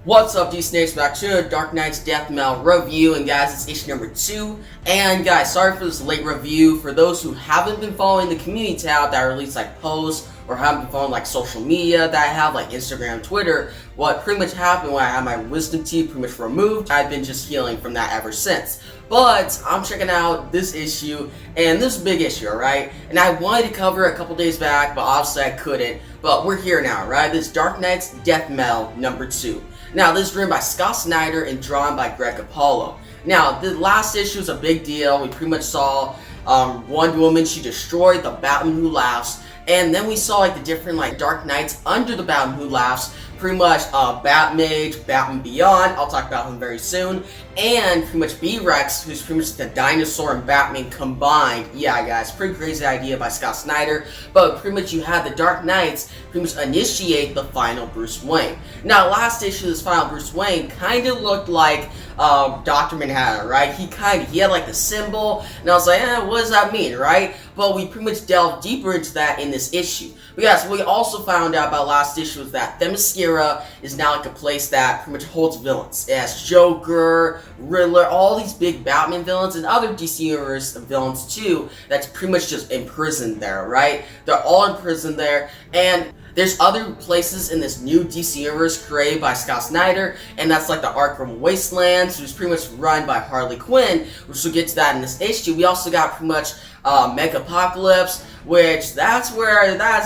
What's up, DC Natives? Back to Dark Knight's Death Metal review, and guys, it's issue number 2. And guys, sorry for this late review. For those who haven't been following the community tab that release like posts, or haven't been following like social media that I have like Instagram, Twitter, what pretty much happened when I had my wisdom teeth pretty much removed, I've been just healing from that ever since. But I'm checking out this issue, and this is a big issue, alright? And I wanted to cover it a couple days back, but obviously I couldn't. But we're here now, right? This is Dark Knight's Death Metal number 2. Now, this is written by Scott Snyder and drawn by Greg Capullo. Now, the last issue is a big deal. We pretty much saw Wonder Woman. She destroyed the Batman Who Laughs. And then we saw like the different like Dark Knights under the Batman Who Laughs. Pretty much Batmage, Batman Beyond, I'll talk about him very soon, and pretty much B-Rex, who's pretty much the dinosaur and Batman combined. Yeah, guys, pretty crazy idea by Scott Snyder, but pretty much you had the Dark Knights pretty much initiate the final Bruce Wayne. Now, last issue, this final Bruce Wayne kind of looked like Dr. Manhattan, right? He had like the symbol, and I was like, what does that mean, right? But we pretty much delved deeper into that in this issue. But yes, we also found out about last issue was that Themyscira is now like a place that pretty much holds villains. It has Joker, Riddler, all these big Batman villains, and other DC Universe villains too, that's pretty much just imprisoned there, right? They're all imprisoned there, and there's other places in this new DC Universe created by Scott Snyder, and that's like the Arkham Wastelands, which is pretty much run by Harley Quinn, which we'll get to that in this issue. We also got pretty much Megapocalypse, which that's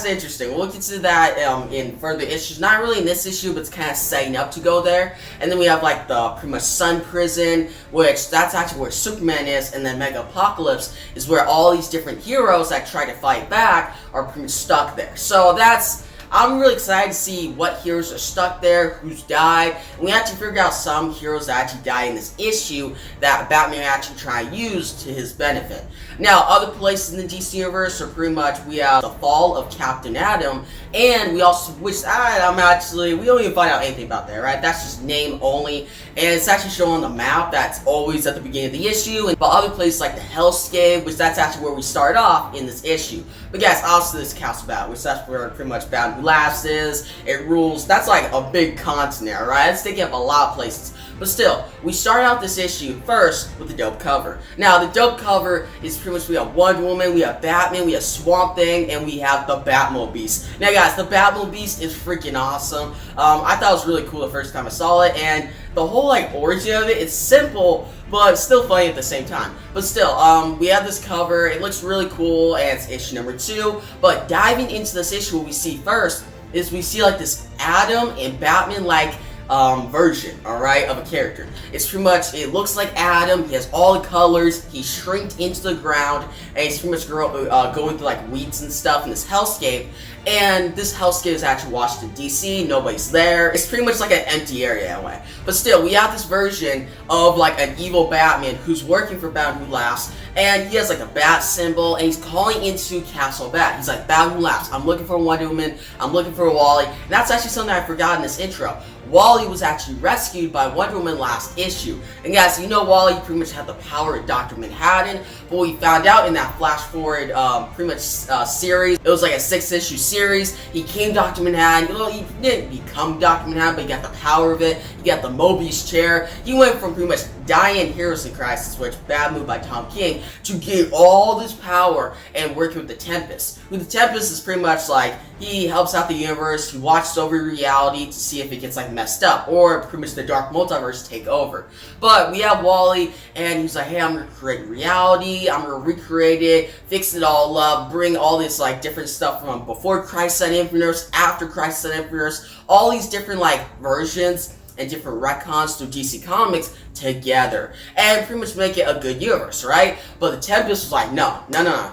interesting. We'll get to that in further issues. Not really in this issue, but it's kind of setting up to go there. And then we have like the pretty much Sun Prison, which that's actually where Superman is, and then Megapocalypse is where all these different heroes that try to fight back are pretty much stuck there. So I'm really excited to see what heroes are stuck there, who's died, and we actually figured out some heroes that actually died in this issue that Batman actually trying to use to his benefit. Now, other places in the DC Universe are pretty much, we have the fall of Captain Atom, and we also, we don't even find out anything about that, right? That's just name only, and it's actually shown on the map that's always at the beginning of the issue, but other places like the Hellscape, which that's actually where we start off in this issue. But guys, obviously this Castle Battle, which that's where pretty much Batman Who Laughs is, it rules, that's like a big continent, right? It's taking up a lot of places. But still, we start out this issue first with the dope cover. Now, the dope cover is pretty much, we have Wonder Woman, we have Batman, we have Swamp Thing, and we have the Batmobile. Now guys, the Batmobile is freaking awesome. I thought it was really cool the first time I saw it, and the whole like origin of it, it's simple, but still funny at the same time. But still, we have this cover, it looks really cool, and it's issue number 2. But diving into this issue, what we see first is we see like this Adam and Batman like version, alright, of a character. It's pretty much, it looks like Adam, he has all the colors, he's shrinked into the ground, and he's pretty much going through like weeds and stuff in this hellscape, and this hellscape is actually Washington DC, nobody's there, it's pretty much like an empty area anyway. But still, we have this version of like an evil Batman who's working for Batman Who Laughs, and he has like a bat symbol, and he's calling into Castle Bat. He's like, Batman Who Laughs, I'm looking for Wonder Woman, I'm looking for Wally, and that's actually something I forgot in this intro. Wally was actually rescued by Wonder Woman last issue. And guys, you know Wally pretty much had the power of Dr. Manhattan, but we found out in that flash forward pretty much series, it was like a 6-issue series, he came Dr. Manhattan. Well, he didn't become Dr. Manhattan, but he got the power of it, he got the Mobius chair, he went from pretty much dying in Heroes in Crisis, which bad move by Tom King, to get all this power and working with the Tempest. With the Tempest is pretty much like, he helps out the universe, he watches over reality to see if it gets like messed up, or pretty much the dark multiverse take over. But we have Wally, and he's like, hey, I'm gonna create reality, I'm gonna recreate it, fix it all up, bring all this like different stuff from before Crisis on Infinite Earths, after Crisis on Infinite Earths, all these different like versions and different retcons through DC Comics together, and pretty much make it a good universe, right? But the Tempest was like, no,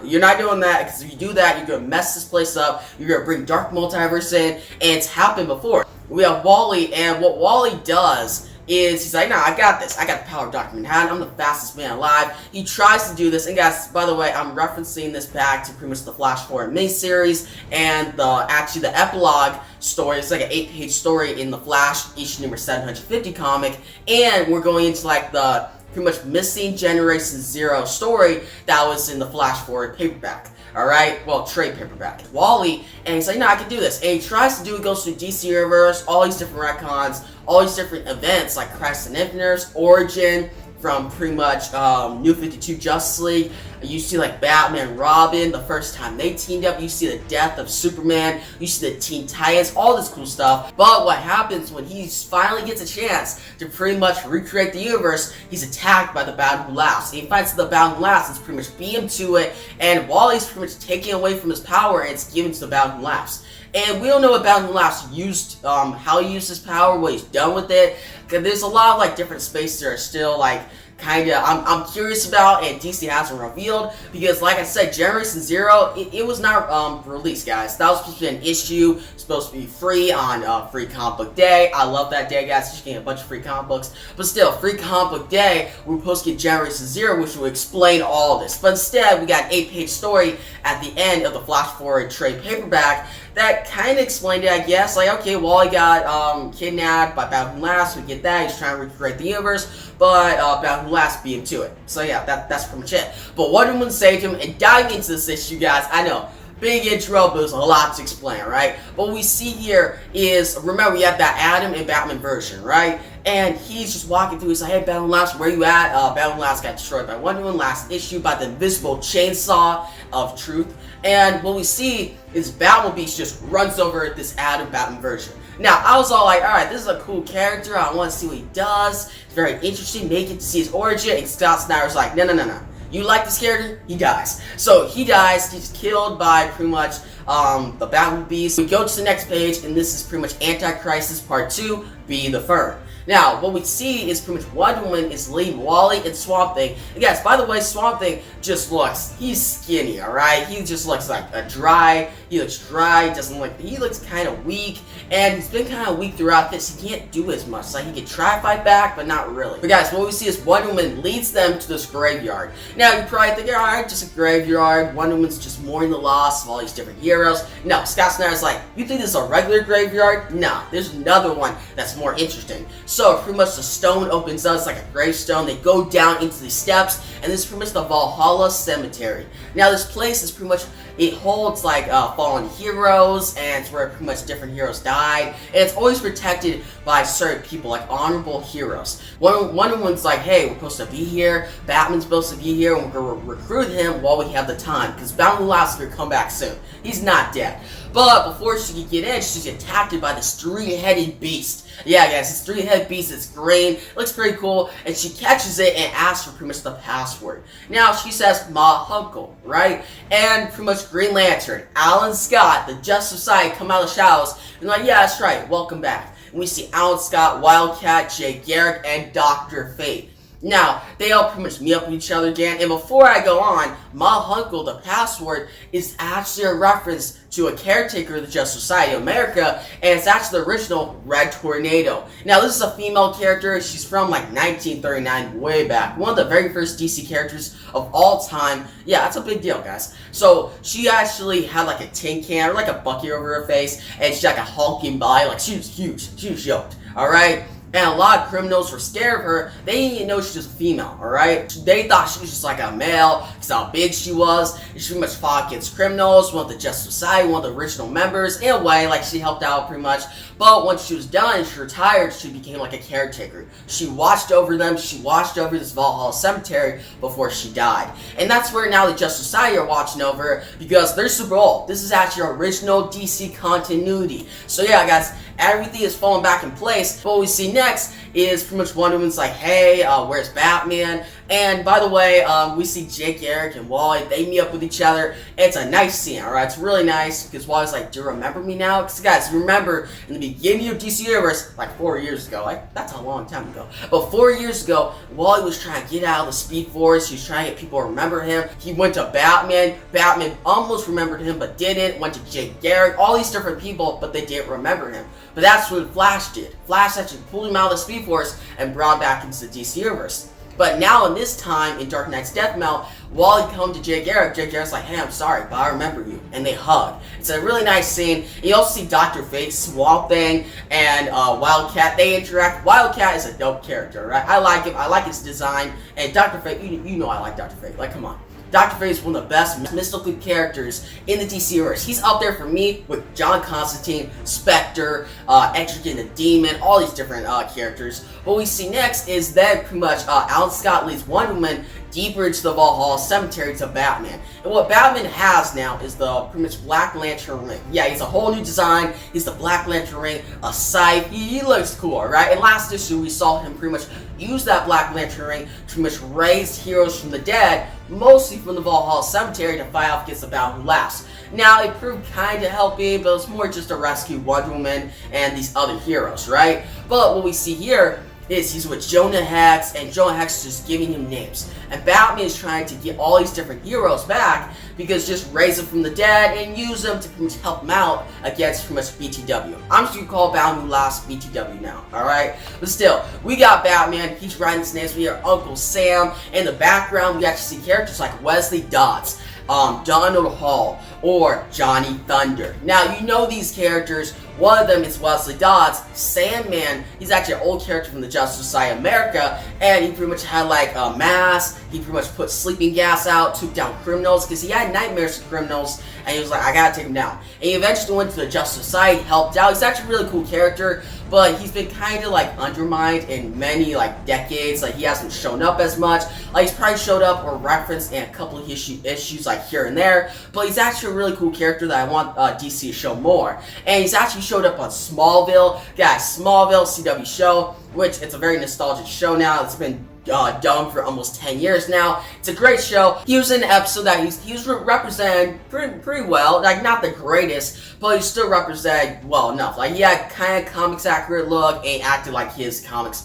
you're not doing that, because if you do that, you're gonna mess this place up, you're gonna bring Dark Multiverse in, and it's happened before. We have Wally, and what Wally does is, he's like, nah, I got this. I got the power of Dr. Manhattan. I'm the fastest man alive. He tries to do this, and guys, by the way, I'm referencing this back to pretty much the Flash Forward miniseries, and actually the epilogue story. It's like an 8-page story in the Flash issue number 750 comic, and we're going into like the pretty much missing Generation Zero story that was in the Flash Forward paperback. Alright, well, trade paperback. Wally, and he's like, no, I can do this. And he tries to do it, goes through DC Universe, all these different retcons, all these different events like Crisis on Infinite Earths, Origin, from pretty much New 52 Justice League. You see like Batman and Robin, the first time they teamed up. You see the death of Superman. You see the Teen Titans, all this cool stuff. But what happens when he finally gets a chance to pretty much recreate the universe, he's attacked by the Batman Who Laughs. And he finds that the Batman Who Laughs is pretty much beat him to it, and Wally's pretty much taken away from his power and it's given to the Batman Who Laughs. And we don't know what Batman Who Laughs used, how he used his power, what he's done with it. Cause there's a lot of like different spaces that are still like kinda I'm curious about, and DC hasn't revealed, because like I said, Generation Zero, it was not released, guys. That was supposed to be an issue, supposed to be free on Free Comic Book Day. I love that day, guys. You get a bunch of free comic books. But still, Free Comic Book Day, we're supposed to get Generation Zero, which will explain all this. But instead, we got an 8-page story at the end of the Flash Forward trade paperback that kind of explained it, I guess. Like, okay, Wally got kidnapped by Batman Who Laughs. We get that. He's trying to recreate the universe, but Batman Who Laughs beat him to it. So yeah, that's pretty much it. But Wonder Woman saved him, and diving into this issue, guys, I know, big intro, but there's a lot to explain, right? But what we see here is, remember, we have that Adam and Batman version, right? And he's just walking through, he's like, hey, Batman Who Laughs, where you at? Batman Who Laughs got destroyed by Wonder Woman last issue by the invisible chainsaw of truth. And what we see is Batmobile just runs over this Adam Batman version. Now, I was all like, alright, this is a cool character, I want to see what he does, it's very interesting, make it to see his origin, and Scott Snyder's like, no. You like this character? He dies. So he dies, he's killed by pretty much the Batmobile. We go to the next page, and this is pretty much Anti-Crisis Part 2, Be the Firm. Now, what we see is pretty much Wonder Woman is leading Wally and Swamp Thing. And guys, by the way, Swamp Thing just looks, he's skinny, alright? He just looks like he looks dry, he looks kind of weak, and he's been kind of weak throughout this. He can't do as much. Like, he can try to fight back, but not really. But guys, what we see is Wonder Woman leads them to this graveyard. Now, you probably think, alright, just a graveyard. Wonder Woman's just mourning the loss of all these different heroes. No, Scott Snyder's like, you think this is a regular graveyard? No, there's another one that's more interesting. So pretty much the stone opens up, it's like a gravestone. They go down into the steps, and this is pretty much the Valhalla Cemetery. Now this place is pretty much, it holds like fallen heroes, and it's where pretty much different heroes died, and it's always protected by certain people, like honorable heroes. Wonder Woman's like, hey, we're supposed to be here, Batman's supposed to be here, and we're going to recruit him while we have the time, because Batman Who Laughs is going to come back soon. He's not dead. But before she can get in, she's attacked by this three-headed beast. Yeah, guys, this three-headed beast is green, looks pretty cool, and she catches it and asks for pretty much the password. Now, she says, Ma Hunkle, right? And pretty much Green Lantern, Alan Scott, the Justice Society come out of the shadows, and like, yeah, that's right, welcome back. And we see Alan Scott, Wildcat, Jay Garrick, and Dr. Fate. Now, they all pretty much meet up with each other again, and before I go on, Ma Hunkle, the password, is actually a reference to a caretaker of the Justice Society of America, and it's actually the original Red Tornado. Now, this is a female character. She's from like 1939, way back. One of the very first DC characters of all time. Yeah, that's a big deal, guys. So, she actually had like a tin can, or like a bucket over her face, and she's like a hulking body, like she was huge. She was yoked, alright? And a lot of criminals were scared of her. They didn't know she was a female, alright? They thought she was just like a male, because how big she was. And she pretty much fought against criminals, one of the Justice Society, one of the original members. In a way, like, she helped out pretty much. But once she was done and she retired, she became like a caretaker. She watched over them, she watched over this Valhalla Cemetery before she died. And that's where now the Justice Society are watching over her, because they're super old. This is actually original DC continuity. So yeah, guys, everything is falling back in place. What we see next is pretty much Wonder Woman's like, hey, where's Batman? And by the way, we see Jake, Eric, and Wally. They meet up with each other. It's a nice scene, alright? It's really nice, because Wally's like, do you remember me now? Because guys, remember, in the beginning of DC Universe, like 4 years ago, like, that's a long time ago, but 4 years ago, Wally was trying to get out of the Speed Force. He was trying to get people to remember him. He went to Batman. Batman almost remembered him, but didn't. Went to Jake Garrick. All these different people, but they didn't remember him. But that's what Flash did. Flash actually pulled him out of the Speed Force and brought him back into the DC Universe. But now in this time, in Dark Knight's Death Melt, Wally comes to Jay Garrick. Jay Garrick's like, hey, I'm sorry, but I remember you. And they hug. It's a really nice scene. You also see Dr. Fate, Swamp Thing, and Wildcat. They interact. Wildcat is a dope character, right? I like him. I like his design. And Dr. Fate, you know I like Dr. Fate. Like, come on. Dr. Fate is one of the best mystical characters in the DC universe. He's up there for me with John Constantine, Spectre, Etrigan the Demon, all these different characters. What we see next is then pretty much Alan Scott leads Wonder Woman deeper into the Valhalla Cemetery to Batman. And what Batman has now is the pretty much Black Lantern ring. Yeah, he's a whole new design. He's the Black Lantern ring, a scythe. He looks cool, right? In last issue, we saw him pretty much use that Black Lantern ring to pretty much raise heroes from the dead, mostly from the Valhalla Cemetery, to fight off against the Battle Who Laughs. Now, it proved kind of helping, but it's more just to rescue Wonder Woman and these other heroes, right? But what we see here is he's with Jonah Hex, and Jonah Hex is just giving him names. And Batman is trying to get all these different heroes back, because just raise them from the dead and use them to help them out against pretty much BTW. I'm just gonna call Batman Who Laughs BTW now, alright? But still, we got Batman, he's writing his names. We have Uncle Sam. In the background, we actually see characters like Wesley Dodds, Donald Hall, or Johnny Thunder. Now, you know these characters. One of them is Wesley Dodds, Sandman. He's actually an old character from the Justice Society of America, and he pretty much had like a mask. He pretty much put sleeping gas out, took down criminals, because he had nightmares of criminals, and he was like, I gotta take him down. And he eventually went to the Justice Society, helped out. He's actually a really cool character, but he's been kind of like undermined in many like decades. Like, he hasn't shown up as much. Like, he's probably showed up or referenced in a couple of issues like here and there, but he's actually a really cool character that I want DC to show more. And he's actually showed up on Smallville. Guys, Smallville CW show, which it's a very nostalgic show now. It's been done for almost 10 years now. It's a great show. He was in an episode that he was represented pretty well. Like, not the greatest, but he still represented well enough. Like, he had kind of comics accurate look and acted like his comics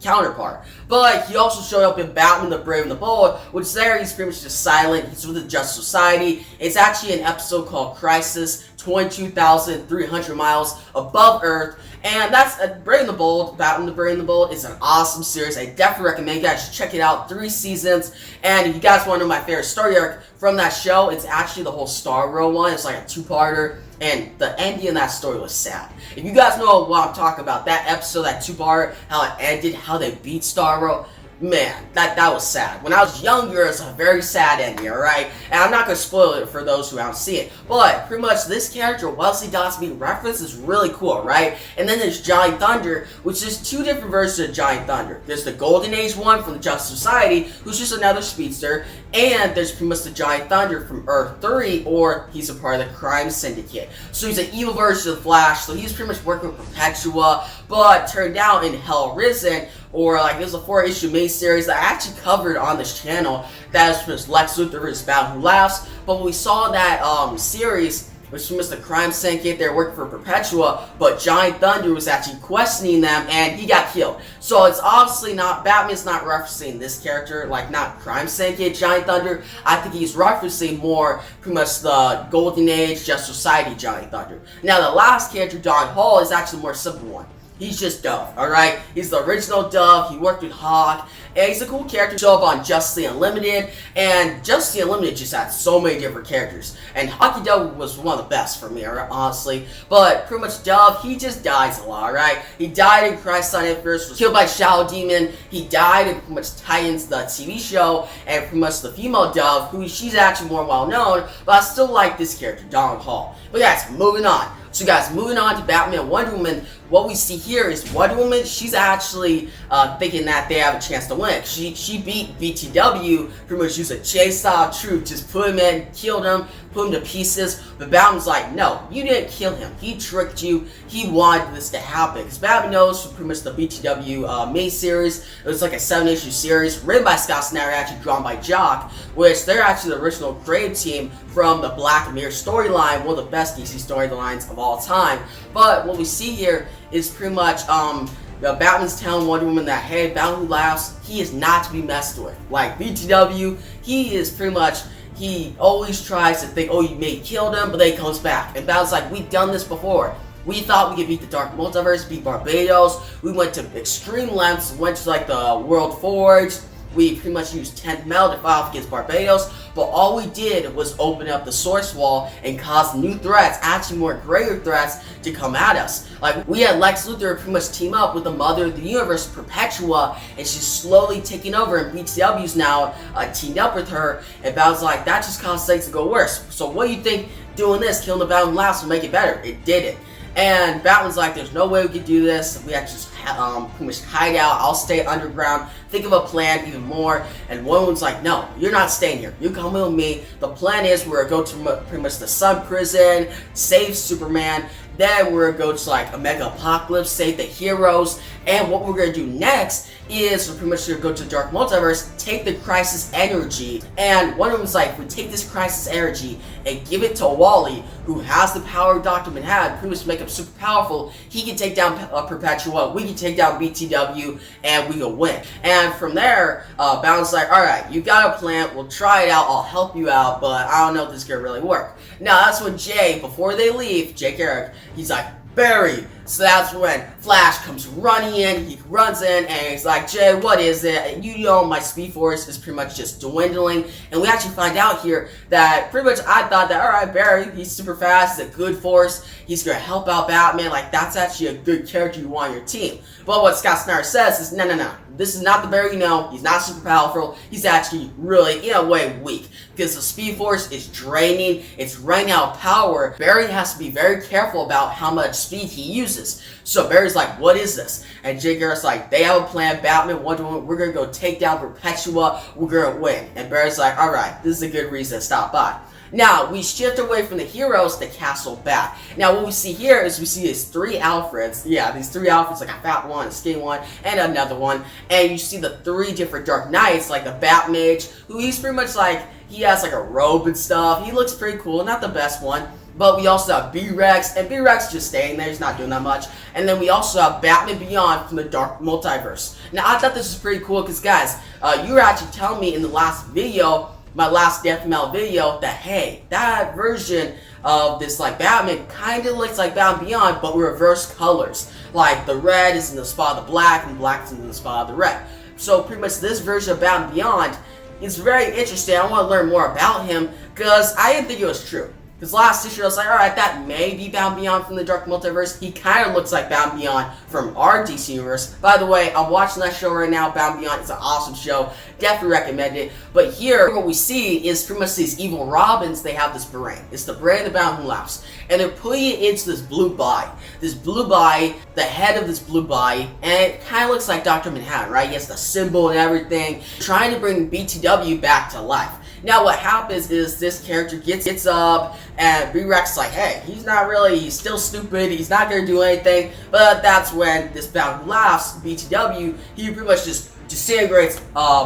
counterpart. But he also showed up in Batman the Brave and the Bold, which there he's pretty much just silent. He's with the Justice Society. It's actually an episode called Crisis 22,300 miles above Earth. And that's Brave and the Bold. Batman the Brave and the Bold is an awesome series. I definitely recommend you guys check it out. 3 seasons. And if you guys want to know my favorite story arc from that show, it's actually the whole Starro one. It's like a 2-parter. And the ending of that story was sad. If you guys know what I'm talking about, that episode, that 2-parter, how it ended, how they beat Starro, man, that was sad. When I was younger, it was a very sad ending, alright? And I'm not going to spoil it for those who haven't seen it. But, pretty much, this character, Wesley Dodds, being referenced is really cool, right? And then there's Johnny Thunder, which is 2 different versions of Johnny Thunder. There's the Golden Age one from the Justice Society, who's just another speedster. And there's pretty much the Johnny Thunder from Earth 3, or he's a part of the crime syndicate. So he's an evil version of the Flash, so he's pretty much working with Perpetua. But turned out in Hell Risen, or like there's a 4-issue miniseries that I actually covered on this channel that is Lex Luthor vs. Batman Who Laughs. But when we saw that series, which was the crime syndicate, they're working for Perpetua, but Giant Thunder was actually questioning them, and he got killed. So it's obviously not, Batman's not referencing this character, like not crime syndicate Giant Thunder. I think he's referencing more pretty much the Golden Age Justice Society Giant Thunder. Now the last character, Don Hall, is actually a more simple one. He's just Dove, alright? He's the original Dove, he worked with Hawk, and he's a cool character. Show up on Justice League Unlimited, and Justice League Unlimited just had so many different characters. And Hockey Dove was one of the best for me, honestly. But pretty much Dove, he just dies a lot, right? He died in Christ on Inverse, was killed by Shadow Demon. He died in pretty much Titans, the TV show, and pretty much the female Dove, who she's actually more well known, but I still like this character, Donald Hall. But guys, moving on. So guys, moving on to Batman and Wonder Woman, what we see here is Wonder Woman, she's actually thinking that they have a chance to win. She beat BTW, pretty much used a chainsaw truth, just put him in, killed him, put him to pieces. But Batman's like, no, you didn't kill him. He tricked you. He wanted this to happen. Because Batman knows from pretty much the BTW mini-series, it was like a 7-issue series, written by Scott Snyder, actually drawn by Jock, which they're actually the original creative team from the Black Mirror storyline, one of the best DC storylines of all time. But what we see here is pretty much Batman's telling Wonder Woman that, hey, Batman Who Laughs, he is not to be messed with. Like BTW, he is pretty much, he always tries to think, oh, you may kill him, but then he comes back. And Batman's like, we've done this before. We thought we could beat the Dark Multiverse, beat Barbados. We went to extreme lengths, went to like the World Forge, we pretty much used 10th Metal to fight off against Barbados, but all we did was open up the source wall and cause new threats, actually more greater threats, to come at us. Like, we had Lex Luthor pretty much team up with the Mother of the Universe, Perpetua, and she's slowly taking over, and BTW's now teamed up with her, and Battle's like, that just caused things to go worse. So what do you think doing this, killing the Batman last, will make it better? It didn't. And Batman's like, there's no way we could do this. We have to just pretty much hide out. I'll stay underground. Think of a plan even more. And Wonder Woman's like, no, you're not staying here. You're coming with me. The plan is we're going to go to pretty much the Sun Prison, save Superman. Then we're going to go to like a mega apocalypse, save the heroes. And what we're going to do next is we're pretty much going to go to the Dark Multiverse, take the Crisis Energy. And Wonder Woman's like, if we take this Crisis Energy and give it to Wally, who has the power of Dr. Manhattan, pretty much to make him super powerful, he can take down Perpetua, we can take down BTW, and we can win. And from there, Bound's like, alright, you got a plan, we'll try it out, I'll help you out, but I don't know if this is going to really work. Now, that's when Jay, before they leave, Jay Garrick, he's like, Barry. So that's when Flash comes running in, he runs in, and he's like, Jay, what is it? You know my Speed Force is pretty much just dwindling, and we actually find out here that pretty much I thought that, alright, Barry, he's super fast, he's a good force, he's gonna help out Batman, like, that's actually a good character you want on your team. But what Scott Snyder says is, no, this is not the Barry you know, he's not super powerful, he's actually really, in a way, weak, because the Speed Force is draining, it's running out of power. Barry has to be very careful about how much speed he uses. So Barry's like, what is this? And Jay Garrick's like, they have a plan, Batman, Wonder Woman, we're gonna go take down Perpetua, we're gonna win. And Barry's like, alright, this is a good reason to stop by. Now, we shift away from the heroes to Castle Bat. Now, what we see here is we see these three Alfreds. Yeah, these three Alfreds, like a fat one, a skinny one, and another one. And you see the three different Dark Knights, like the Bat Mage, who he's pretty much like, he has like a robe and stuff. He looks pretty cool, not the best one. But we also have B-Rex, and B-Rex just staying there, he's not doing that much. And then we also have Batman Beyond from the Dark Multiverse. Now, I thought this was pretty cool, because guys, you were actually telling me in the last video, my last Death Metal video, that hey, that version of this like Batman kind of looks like Batman Beyond, but with reverse colors. Like the red is in the spot of the black, and black is in the spot of the red. So pretty much this version of Batman Beyond is very interesting. I want to learn more about him, because I didn't think it was true. Because last issue I was like, alright, that may be Bound Beyond from the Dark Multiverse. He kind of looks like Bound Beyond from our DC Universe. By the way, I'm watching that show right now, Bound Beyond. It's an awesome show. Definitely recommend it. But here, what we see is pretty much these evil Robins, they have this brain. It's the brain of the Bound who laughs. And they're putting it into this blue body. This blue body, the head of this blue body, and it kind of looks like Dr. Manhattan, right? He has the symbol and everything, trying to bring BTW back to life. Now what happens is this character gets up, and B-Rex is like, hey, he's still stupid, he's not gonna do anything, but that's when this Bound laughs, BTW, he pretty much just disintegrates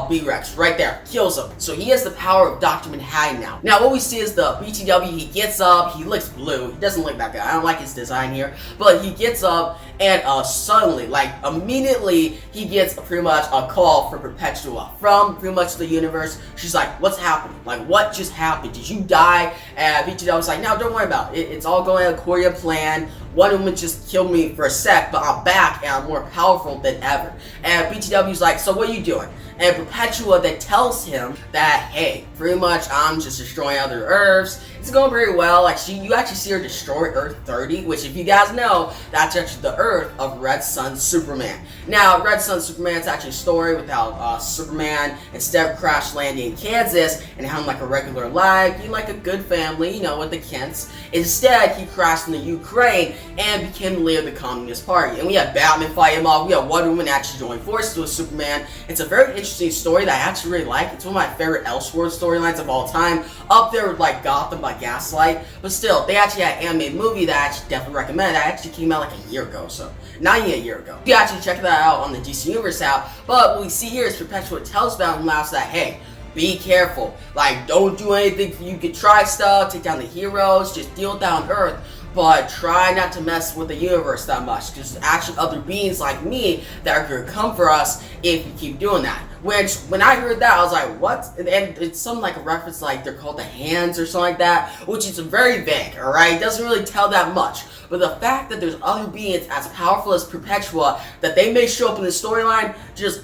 B-Rex right there, kills him. So he has the power of Dr. Manhattan now. Now what we see is the BTW, he gets up, he looks blue, he doesn't look that good, I don't like his design here, but he gets up, and suddenly, like immediately, he gets pretty much a call for Perpetua from pretty much the universe. She's like, what's happening? Like, what just happened? Did you die? And BTW's like, no, don't worry about it. It's all going according to plan. Wonder Woman just killed me for a sec, but I'm back and I'm more powerful than ever. And BTW's like, so what are you doing? And Perpetua then tells him that, hey, pretty much I'm just destroying other Earths. It's going very well. Like, you actually see her destroy Earth 30, which if you guys know, that's actually the Earth of Red Sun Superman. Now, Red Sun Superman's actually a story with how Superman, instead of crash landing in Kansas and having like a regular life, he like a good family, you know, with the Kents. Instead, he crashed into Ukraine and became the leader of the Communist Party. And we have Batman fight him off. We have Wonder Woman actually join forces with Superman. It's a very interesting story that I actually really like. It's one of my favorite Elseworlds storylines of all time. Up there with like Gotham by Gaslight. But still, they actually had an animated movie that I actually definitely recommend. That actually came out like a year ago, so not even a year ago. You can actually check that out on the DC Universe app. But what we see here is Perpetua tells Batman Mouse that, hey, be careful. Like, don't do anything. You can try stuff, take down the heroes, just deal with that on Earth. But try not to mess with the universe that much, because there's actually other beings like me that are going to come for us if you keep doing that. Which, when I heard that, I was like, what? And it's some like a reference, like they're called the Hands or something like that, which is very vague, alright? It doesn't really tell that much. But the fact that there's other beings as powerful as Perpetua, that they may show up in the storyline,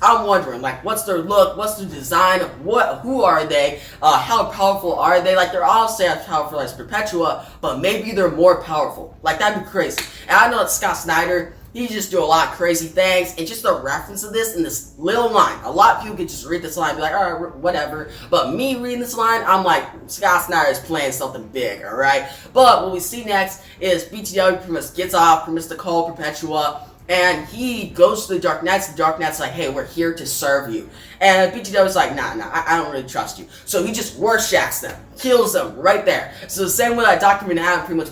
I'm wondering, like, what's their look, what's their design, who are they, how powerful are they? Like, they're all say as powerful as Perpetua, but maybe they're more powerful. Like, that'd be crazy. And I know that Scott Snyder, he just do a lot of crazy things, and just the reference of this in this little line. A lot of people could just read this line and be like, alright, whatever. But me reading this line, I'm like, Scott Snyder is playing something big, alright? But what we see next is BTW pretty much gets off, pretty much to call Perpetua, and he goes to the Dark Knights. The Dark Knight's like, hey, we're here to serve you. And BTW's like, nah, I don't really trust you. So he just Warshacks them, kills them right there. So the same way that Dr. Manhattan pretty much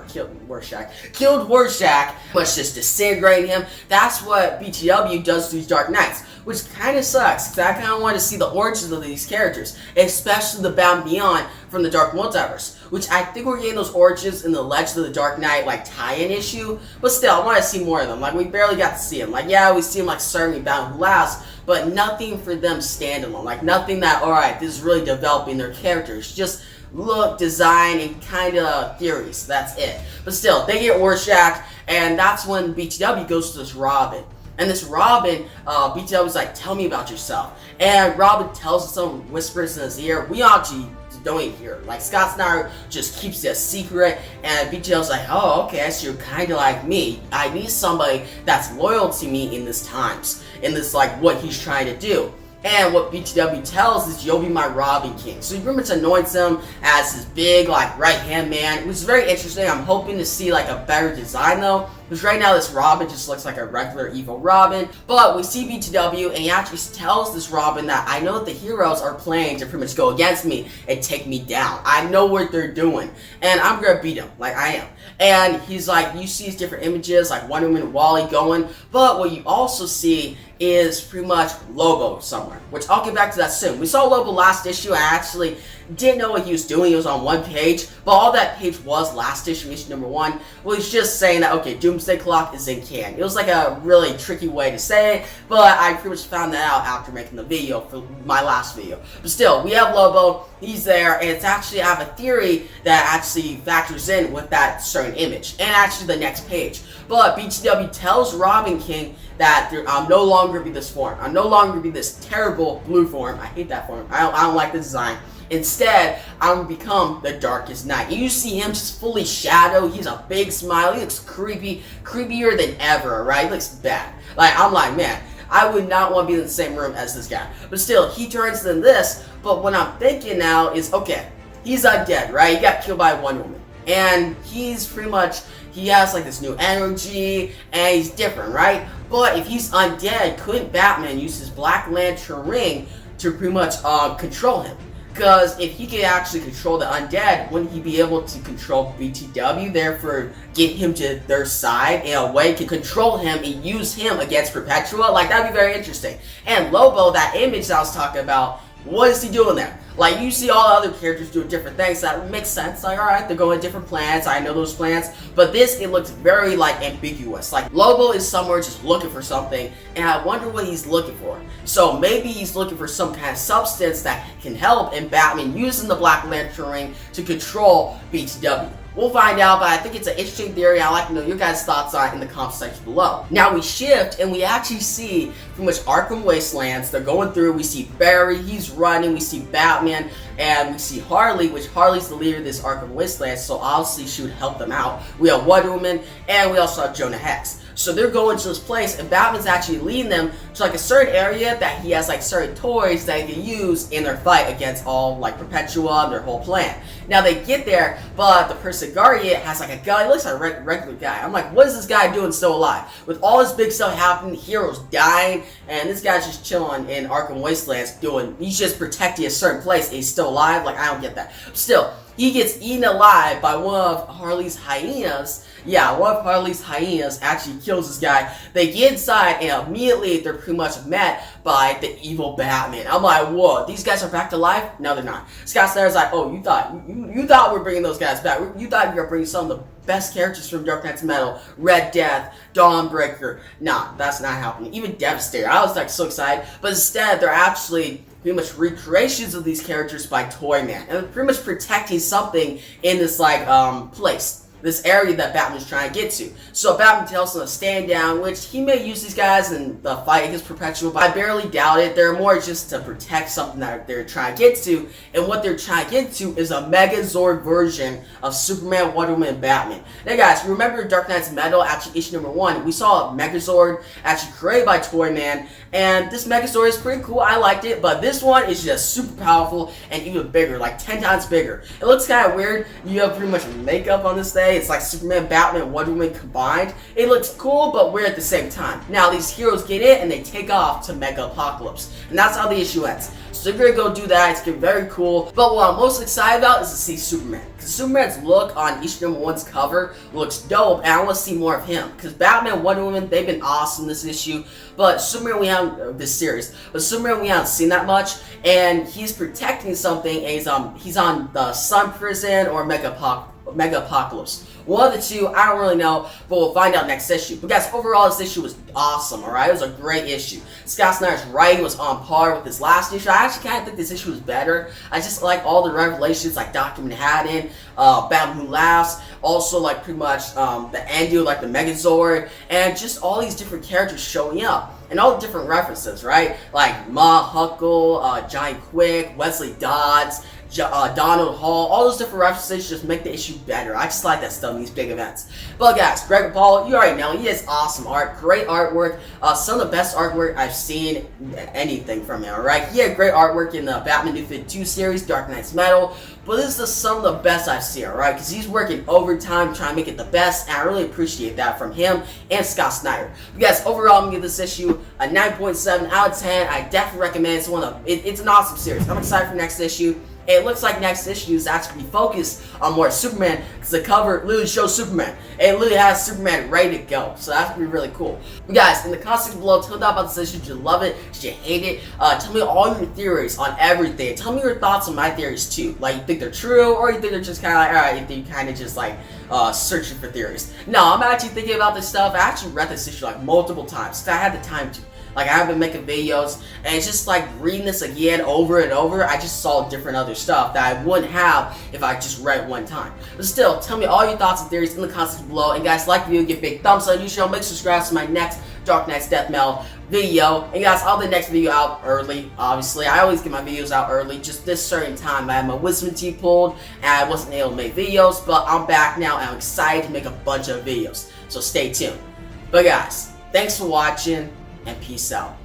killed Warshak, much just disintegrating him. That's what BTW does to these Dark Knights, which kind of sucks, because I kind of want to see the origins of these characters, especially the Bound Beyond from the Dark Multiverse, which I think we're getting those origins in the Legend of the Dark Knight, like, tie-in issue, but still, I want to see more of them. Like, we barely got to see them. Like, yeah, we see them, like, certainly Bound Last, but nothing for them standalone. Like, nothing that, alright, this is really developing their characters. Just look, design, and kind of theories. That's it. But still, they get Rorschach, and that's when BTW goes to this Robin. And this Robin, BTW's like, tell me about yourself. And Robin tells him, some whispers in his ear. We actually don't even hear. Like, Scott Snyder just keeps it a secret, and BTW's like, oh, okay, so you're kind of like me. I need somebody that's loyal to me in this times, in this, like, what he's trying to do. And what BTW tells is, you'll be my Robin King. So he pretty much anoints him as his big, like, right-hand man. It was very interesting. I'm hoping to see, like, a better design, though. Because right now, this Robin just looks like a regular evil Robin. But we see BTW, and he actually tells this Robin that, I know that the heroes are planning to pretty much go against me and take me down. I know what they're doing. And I'm gonna beat them, like I am. And he's like, you see these different images, like Wonder Woman and Wally going. But what you also see is pretty much Lobo somewhere, which I'll get back to that soon. We saw Lobo last issue. I actually didn't know what he was doing. It was on one page, but all that page was last issue number 1, was just saying that, okay, Doomsday Clock is in canon. It was like a really tricky way to say it, but I pretty much found that out after making the video for my last video. But still, we have Lobo, he's there, and it's actually, I have a theory that actually factors in with that certain image, and actually the next page. But BTW tells Robin King that I'm no longer be this form. I'm no longer be this terrible blue form. I hate that form. I don't like the design. Instead, I'm gonna become the Darkest Knight. You see him just fully shadowed. He's a big smile. He looks creepy, creepier than ever, right? He looks bad. Like, I'm like, man, I would not want to be in the same room as this guy. But still, he turns into this. But what I'm thinking now is, okay, he's undead, right? He got killed by Wonder Woman. And he's pretty much, he has like this new energy, and he's different, right? But if he's undead, couldn't Batman use his Black Lantern ring to pretty much control him? Because if he could actually control the undead, wouldn't he be able to control BTW, therefore get him to their side in a way, can control him and use him against Perpetua? Like, that'd be very interesting. And Lobo, that image that I was talking about, what is he doing there? Like, you see all the other characters doing different things, that makes sense. Like, alright, they're going to different planets, I know those planets. But this, it looks very, like, ambiguous. Like, Lobo is somewhere just looking for something, and I wonder what he's looking for. So, maybe he's looking for some kind of substance that can help, and Batman using the Black Lantern ring to control BTW. We'll find out, but I think it's an interesting theory. I'd like to know your guys' thoughts on it in the comment section below. Now we shift, and we actually see pretty much Arkham Wastelands. They're going through. We see Barry, he's running. We see Batman, and we see Harley, which Harley's the leader of this Arkham Wastelands, so obviously she would help them out. We have Wonder Woman, and we also have Jonah Hex. So they're going to this place, and Batman's actually leading them to like a certain area that he has like certain toys that he can use in their fight against all like Perpetua and their whole plan. Now they get there, but the person guarding it has like a gun. He looks like a regular guy. I'm like, what is this guy doing still alive? With all this big stuff happening, heroes dying, and this guy's just chilling in Arkham Wastelands he's just protecting a certain place and he's still alive? Like, I don't get that. Still, he gets eaten alive by one of Harley's hyenas, Yeah, one of Harley's hyenas actually kills this guy. They get inside and immediately they're pretty much met by the evil Batman. I'm like, whoa, these guys are back to life? No, they're not. Scott Snyder's like, oh, you thought we're bringing those guys back. You thought you were bringing some of the best characters from Dark Knight's Metal, Red Death, Dawnbreaker. Nah, that's not happening. Even Devastator. I was like so excited, but instead they're actually pretty much recreations of these characters by Toyman, and they're pretty much protecting something in this like place, this area that Batman's trying to get to. So Batman tells them to stand down, which he may use these guys in the fight against Perpetual, but I barely doubt it. They're more just to protect something that they're trying to get to, and what they're trying to get to is a Megazord version of Superman, Wonder Woman, and Batman. Now guys, remember Dark Knight's Metal, actually issue number 1, we saw a Megazord actually created by Toyman, and this Megazord is pretty cool, I liked it, but this one is just super powerful and even bigger, like 10 times bigger. It looks kind of weird, you have pretty much makeup on this thing. It's like Superman, Batman, and Wonder Woman combined. It looks cool, but weird at the same time. Now, these heroes get in, and they take off to Mega Apocalypse. And that's how the issue ends. So they're gonna go do that. It's gonna be very cool. But what I'm most excited about is to see Superman. Because Superman's look on issue number 1's cover looks dope, and I want to see more of him. Because Batman and Wonder Woman, they've been awesome this issue. But Superman, we haven't, this series. But Superman, we haven't seen that much. And he's protecting something, and he's on the Sun Prison or Mega Apocalypse. One of the two, I don't really know, but we'll find out next issue. But guys, overall, this issue was awesome, alright? It was a great issue. Scott Snyder's writing was on par with his last issue. I actually kind of think this issue was better. I just like all the revelations, like Dr. Manhattan, Batman Who Laughs, also like pretty much the ending, like the Megazord, and just all these different characters showing up. And all the different references, right? Like Ma Huckle, Johnny Quick, Wesley Dodds, Donald Hall, all those different references just make the issue better. I just like that stuff in these big events. But guys, Greg Capullo, you already know, he has awesome art, great artwork, some of the best artwork I've seen anything from him, alright? He had great artwork in the Batman New 52 series, Dark Knight's Metal, but this is some of the best I've seen, alright? Because he's working overtime trying to make it the best, and I really appreciate that from him and Scott Snyder. But guys, overall, I'm going to give this issue a 9.7 out of 10. I definitely recommend it. It's an awesome series. I'm excited for next issue. It looks like next issue is actually focused on more Superman, because the cover literally shows Superman. It literally has Superman ready to go, so that's going to be really cool. But guys, in the comments below, tell me about this issue. Did you love it? Did you hate it? Tell me all your theories on everything. Tell me your thoughts on my theories too. Like, you think they're true, or you think they're just kind of like, alright, you think you kind of just like searching for theories. No, I'm actually thinking about this stuff. I actually read this issue like multiple times, because I had the time to. Like, I have been making videos, and it's just like reading this again over and over, I just saw different other stuff that I wouldn't have if I just read it one time. But still, tell me all your thoughts and theories in the comments below, and guys, like the video, give a big thumbs up, you should make subscribe to my next Dark Knight's Death Metal video. And guys, I'll have the next video out early, obviously. I always get my videos out early, just this certain time. I had my wisdom teeth pulled, and I wasn't able to make videos, but I'm back now, and I'm excited to make a bunch of videos. So stay tuned. But guys, thanks for watching, and peace out.